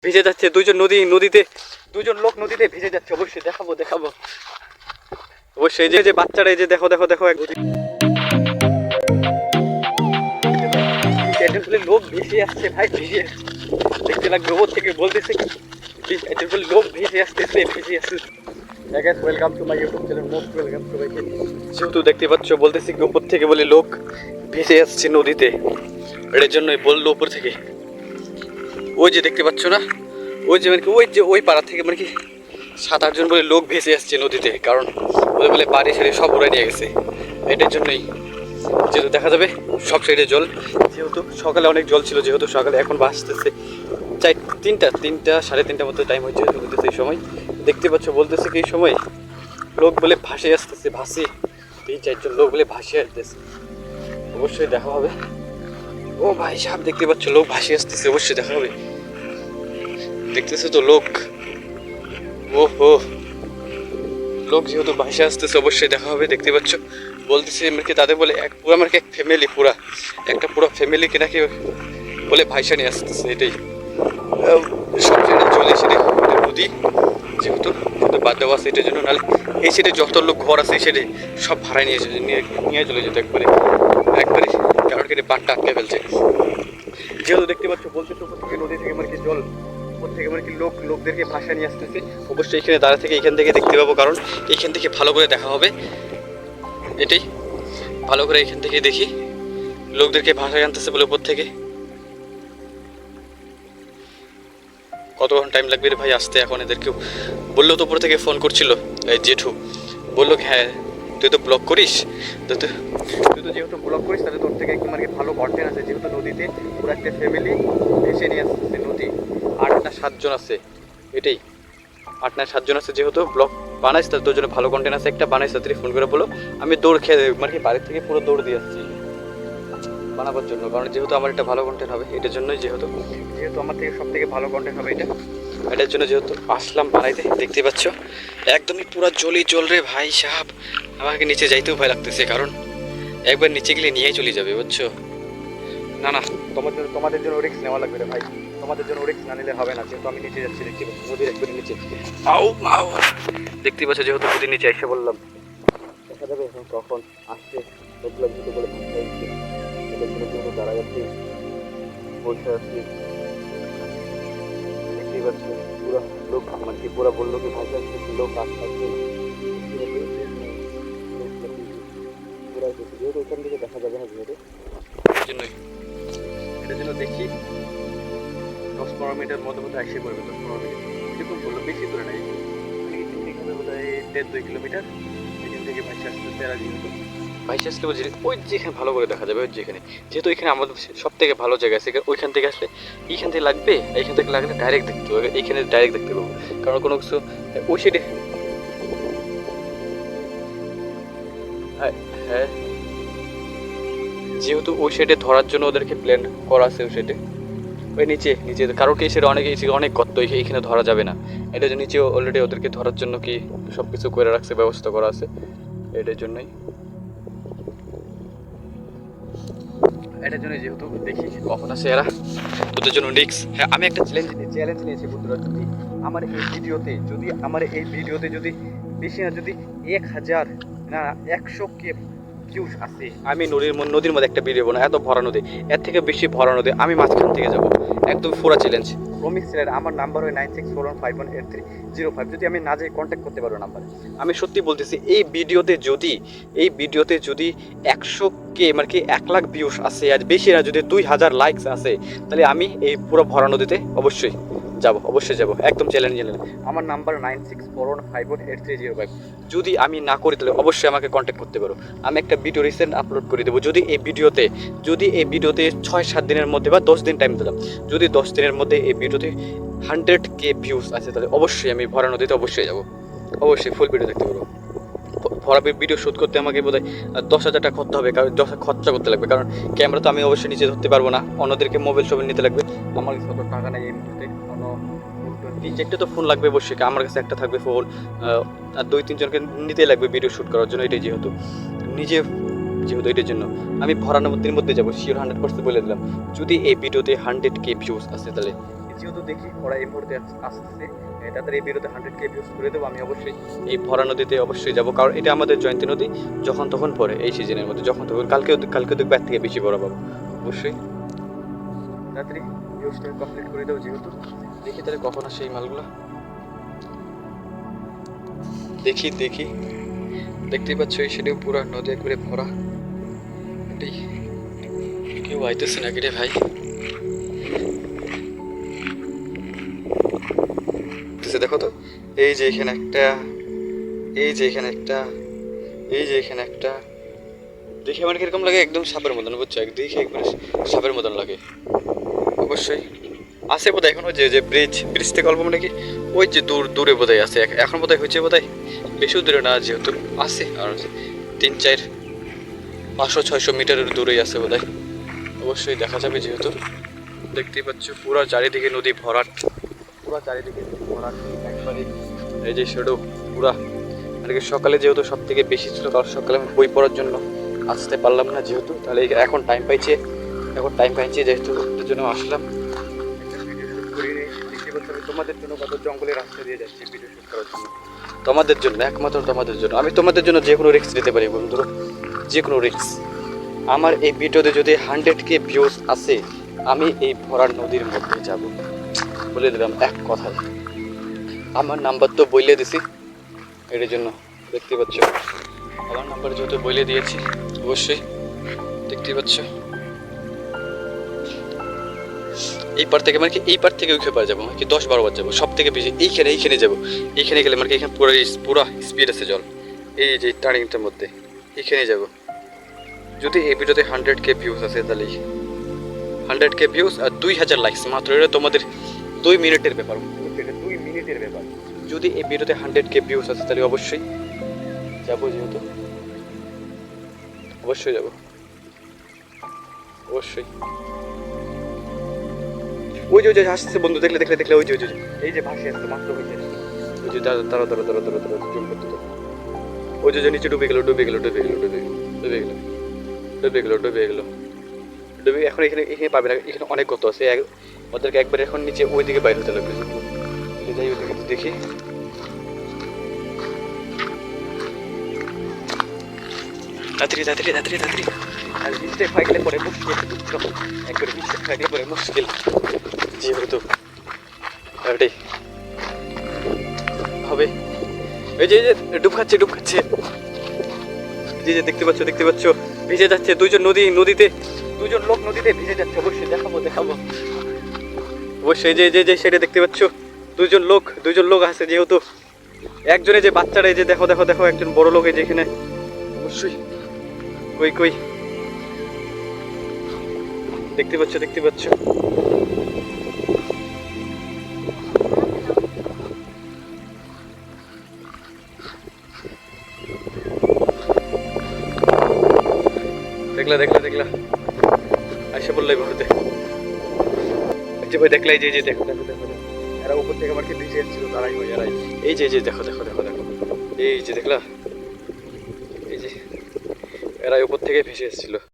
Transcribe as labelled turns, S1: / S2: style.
S1: ভিজে যাচ্ছে দুইজন নদীতে দুজন লোক নদীতে ভিজে যাচ্ছে। অবশ্যই দেখাবো অবশ্যই। যে বাচ্চারা এই যে দেখো লোক ভেসে আসছে ভাই, ভিজে দেখতে লাগবে ওর থেকে বলতেছে লোক ভেসে আসতেছে। Welcome to my YouTube channel, most welcome সবাইকে। যেহেতু দেখতে পাচ্ছ বলতেছি উপর থেকে বলে লোক ভেসে আসছে নদীতে, এর জন্যই বললো উপর থেকে। ওই যে দেখতে পাচ্ছ না, ওই যে মানে কি ওই পাড়া থেকে মানে কি 7-8 জন বলে লোক ভেসে আসছে নদীতে, কারণ ওদের বলে বাড়ি সারি সব উড়াই নিয়ে গেছে। এটার জন্যই যেহেতু দেখা যাবে সব সাইডে জল, যেহেতু সকালে অনেক জল ছিল, যেহেতু সকালে এখন ভাসতেছে 3টা 3:30 মতো টাইম হয়েছে নদীতে। এই সময় দেখতে পাচ্ছ বলতেছে কি এই সময় লোক বলে ভাসে আসতেছে, 3-4 জন লোক বলে ভাসে আসতেছে। অবশ্যই দেখা হবে। ও ভাই সাহেব দেখতে পাচ্ছ লোক ভাসে আসতেছে, অবশ্যই দেখা হবে। দেখতেছো তো লোক, ওহো লোক যেহেতু ভাসে আসতেছে অবশ্যই দেখা হবে। দেখতে পাচ্ছ বলতেছে কি তাদের বলে এক ফ্যামিলি একটা পুরো ফ্যামিলিকে নাকি বলে ভাইসা নিয়ে আসতেছে। এটাই সব জায়গায় চলে এসে নদী যেহেতু বাদ দেওয়া আছে এটার জন্য, নাহলে এই সাইডে যত লোক ঘর আছে এই সাইডে সব ভাড়ায় নিয়ে চলে যেত একবারে কারণ কি বাঁধটা আটকে ফেলছে। যেহেতু দেখতে পাচ্ছ বলতেছে উপর থেকে নদী থেকে কি জল উপর থেকে কি লোকদেরকে ভাষা নিয়ে আসতেছে। অবশ্যই এখানে দাঁড়া থেকে এখান থেকে দেখতে পাবো, কারণ এইখান থেকে ভালো করে দেখা হবে। এটাই ভালো করে এখান থেকে দেখি লোকদেরকে ভাষায় আনতেছে বলে উপর থেকে। কতক্ষণ টাইম লাগবে রে ভাই আসতে এখন এদেরকেও? বললো তো উপর থেকে ফোন করছিল এই জেঠু, বললো হ্যাঁ তুই তো ব্লগ করিস, তুই তো যেহেতু ব্লগ করিস তাহলে তোর থেকে একটু ভালো কন্টেন্ট আছে। যেহেতু নদীতে পুরো একটা ফ্যামিলি এসে নিয়ে আসতেছে, নদী 8 না 7 জন আছে, এটাই 8 না 7 জন আছে। যেহেতু ব্লগ বানাইস তাহলে তোর জন্য ভালো কন্টেন্ট আছে, একটা বানাইস তাড়াতাড়ি ফোন করে বলো। আমি দৌড় খেয়ে বাড়ির থেকে পুরো দৌড় দিয়ে আসছি বানাবার জন্য, কারণ যেহেতু আমার একটা ভালো কন্টেন্ট হবে এটার জন্যই, যেহেতু আমার থেকে সব থেকে ভালো কন্টেন্ট হবে এটার জন্য যেহেতু আসলাম বানাইতে। দেখতে পাচ্ছ একদমই পুরো জল রে ভাই সাহেব। আমাকে নিচে যাইতেও ভয় লাগতেছে, কারণ একবার নিচে গেলে নিয়েই চলে যাবে বুঝছো। না তোমাদের জন্য রিস্ক নেওয়া লাগবে রে ভাই, তোমাদের জন্য রিস্ক না নিলে হবে না। যেহেতু আমি নিচে যাচ্ছি দেখতে পাচ্ছি নদীর একবারে নিচে, দেখতে পাচ্ছ যেহেতু নদীর নিচে এসে বললাম। দেখা যাবে এখন কখন আসছে লোকগুলো যেহেতু বলে দাঁড়া যাচ্ছে বসে আসছি। দেখতেই পাচ্ছি পুরো লোক পুরো বললো কি ভাষা আসছে, লোক আসছে যেহেতু ওখান থেকে দেখা যাবে না, যেহেতু এটার জন্য দেখি 10-15 মিনিটের মধ্যে বোধহয় এসে পড়বে। 10-15 মিনিট এরকম বললো, বেশি দূরে নাই, এখানে বোধ হয় 1.5-2 কিলোমিটার এখান থেকে ভাইসে আসতেছে। আর যেহেতু ভাইসে আসলে বলছি ওই যেখানে ভালো করে দেখা যাবে, ওই যেখানে যেহেতু এখানে আমাদের সব থেকে ভালো জায়গা আছে, ওইখান থেকে আসলে এইখান থেকে লাগবে, এইখান থেকে লাগলে ডাইরেক্ট দেখতে হবে, এইখানে ডাইরেক্ট দেখতে পাবো। কারণ কোনো কিছু ওই সাইডে হ্যাঁ যেহেতু ওই সাইডে ধরার জন্য ওদেরকে প্ল্যান করা আছে, ওই সাইডে ওই নিচে কারণ কি সেটা অনেক গর্ত, এইখানে ধরা যাবে না। এটা যে নিচে অলরেডি ওদেরকে ধরার জন্য কি সব কিছু করে রাখছে, ব্যবস্থা করা আছে এটার জন্যই। যেহেতু দেখি কখন আসে এরা, তোদের জন্য রিস্ক। হ্যাঁ আমি একটা চ্যালেঞ্জ নিয়েছি বন্ধুরা, যদি আমার এই ভিডিওতে যদি বেশি না যদি 1000 না 100K ভিউজ আসে, আমি নদীর মধ্যে একটা ভিডিও বানাবো। এত ভরা নদী, এর থেকে বেশি ভরা নদী, আমি মাঝখান থেকে যাবো, একদম পুরো চ্যালেঞ্জ। প্রমিস চ্যানেল আমার নাম্বার হয় 9641518305। যদি আমি না যাই কন্ট্যাক্ট করতে পারবো নাম্বারে। আমি সত্যি বলতেছি এই ভিডিওতে যদি 100K 1 লাখ ভিউস আসে, আর বেশি না যদি 2000 লাইকস আসে, তাহলে আমি এই পুরো ভরা নদীতে অবশ্যই যাব, একদম চ্যালেঞ্জ নিলাম। আমার নাম্বার 9641518305। যদি আমি না করি তাহলে অবশ্যই আমাকে কন্ট্যাক্ট করতে পারো। আমি একটা ভিডিও রিসেন্ট আপলোড করে দেবো। যদি এই ভিডিওতে 6-7 দিনের মধ্যে বা 10 দিন টাইম দিলাম, যদি 10 দিনের মধ্যে এই ভিডিওতে 100K ভিউস আছে, তাহলে অবশ্যই আমি ভরা নদীতে অবশ্যই যাব, অবশ্যই ফুল ভিডিও দেখতে পারবো। ভরা ভিডিও শ্যুট করতে আমাকে বোধহয় 10,000 টাকা খরচা হবে, কারণ খরচা করতে লাগবে, কারণ ক্যামেরা তো আমি অবশ্যই নিচে ধরতে পারবো না, অন্যদেরকে মোবাইল নিতে লাগবে। আমার কাছে অত টাকা নেই এই মুহূর্তে, 3-4টে তো ফোন লাগবে অবশ্যই, আমার কাছে একটা থাকবে ফোন, আর 2-3 জনকে নিতেই লাগবে ভিডিও শ্যুট করার জন্য। এটাই যেহেতু এটার জন্য আমি ভরা নদীর মধ্যে যাবো, শিওর 100% বলে দিলাম। যদি এই ভিডিওতে 100K ভিউস আসে, তাহলে যেহেতু দেখি ওরা এই মুহূর্তে আসতেছে, তাদের এই ভিডিওতে 100K ভিউজ করে দেবো, আমি অবশ্যই এই ভরা নদীতে অবশ্যই যাব, কারণ এটা আমাদের জয়ন্তী নদী যখন তখন পড়ে এই সিজনের মধ্যে, যখন তখন কালকে দেখবে এর থেকে বেশি বড় পাবো অবশ্যই। তাড়াতাড়ি ভিউজটা কমপ্লিট করে দেবো, যেহেতু দেখি তাহলে কখন আসে এই মালগুলো। দেখি দেখতেই পাচ্ছ এই সাইডেও পুরো নদী একবারে ভরা। এটাই কেউ আইতেছে নাকি রে ভাই? দেখো তো, এই যে এখানে একটা, এই যে এখানে একটা, এই যে এখানে একটা, দেখে আমার কিরকম লাগে, একদম সাপের মতন, বুঝছো? দেখে একবারে সাপের মতন লাগে। অবশ্যই আছে বোধহয় এখন, ওই যে ব্রিজ থেকে অল্প মানে কি ওই যে দূরে বোধহয় আছে, এখন বোধহয় হয়েছে বোধহয়, বেশি দূরে না, যেহেতু আছে আর 3-4 500-600 মিটারের দূরেই আছে বোধহয়, অবশ্যই দেখা যাবে। যেহেতু দেখতেই পাচ্ছ পুরো চারিদিকে নদী ভরাট, পুরো চারিদিকে ভরাট একবারে। এই যে সেটাও পুরা মানে কি সকালে যেহেতু সব থেকে বেশি ছিল, কারণ সকালে আমি বই পড়ার জন্য আসতে পারলাম না, যেহেতু তাহলে এখন টাইম পাইছি যেহেতু ওর জন্য আসলাম। তোমাদের জন্য কত জঙ্গলের রাস্তা দিয়ে যাচ্ছি ভিডিও শুট করার জন্য, তোমাদের জন্য, একমাত্র তোমাদের জন্য। আমি তোমাদের জন্য যে কোনো রিস্ক নিতে পারি বন্ধুরা, যে কোনো রিস্ক। আমার এই ভিডিওতে যদি 100K ভিউজ আসে, আমি এই ভরার নদীর মধ্যে যাব, বলে দিলাম এক কথায়। আমার নাম্বার তো বইলে দিছি, এর জন্য দেখতে পাচ্ছ আমার নাম্বার যেহেতু বইলে দিয়েছি, অবশ্যই দেখতে পাচ্ছ এই পার থেকে মানে কি এই পার থেকে ওই পার যাবো, মানে কি 10-12 বার যাবো, সব থেকে বেশি এইখানে যাবো। এইখানে গেলে মানে কি এখানে পুরো স্পিড আছে জল, এই যে টার্নিংটার মধ্যে এইখানে যাবো। যদি এই ভিডিওতে 100K ভিউজ আছে, তাহলে 100K ভিউজ আর 2000 লাইকস, মাত্র এটা তোমাদের 2 মিনিটের ব্যাপার, 2 মিনিটের ব্যাপার। যদি এই ভিডিওতে 100K ভিউজ আছে তাহলে অবশ্যই যাবো, যেহেতু অবশ্যই যাবো, অবশ্যই। ওই যে আসছে বন্ধু, দেখলে ওই যে এই যে ভাসে আসছে, মাত্র হয়েছে ওই যে তারা জুম করতে, ওই যে নিচে ডুবে গেল, এখন এখানে পাবে না, এখানে অনেক গত আছে, ওদেরকে একবার এখন নিচে ওই দিকে বাইরে হতে লাগবে। যাই ওইদিকে দেখি, তাড়াতাড়ি আর মিস্টেক হয়ে গেলে পরে মুশকিল, একবারে মিস্টেক হয়ে গেলে পরে মুশকিল, যেহেতু এটাই হবে। এই যে ডুব খাচ্ছে, যে দেখতে পাচ্ছ ভিজে যাচ্ছে দুইজন লোক নদীতে ভিজে যাচ্ছে, অবশ্যই দেখাবো অবশ্যই। যে সেটা দেখতে পাচ্ছ দুইজন লোক আছে, যেহেতু একজনে যে বাচ্চারা, এই যে দেখো একজন বড় লোক এই যে এখানে, অবশ্যই কই দেখতে পাচ্ছ দেখলা আইসা বললাই ঘুরতে, যে ভাই দেখলাই যে দেখো এরা উপর থেকে আমার কি ভিজে যাচ্ছিল, তারাই এই যে দেখো এই যে দেখলা, এই যে এরা উপর থেকে ভেসে এসেছিল।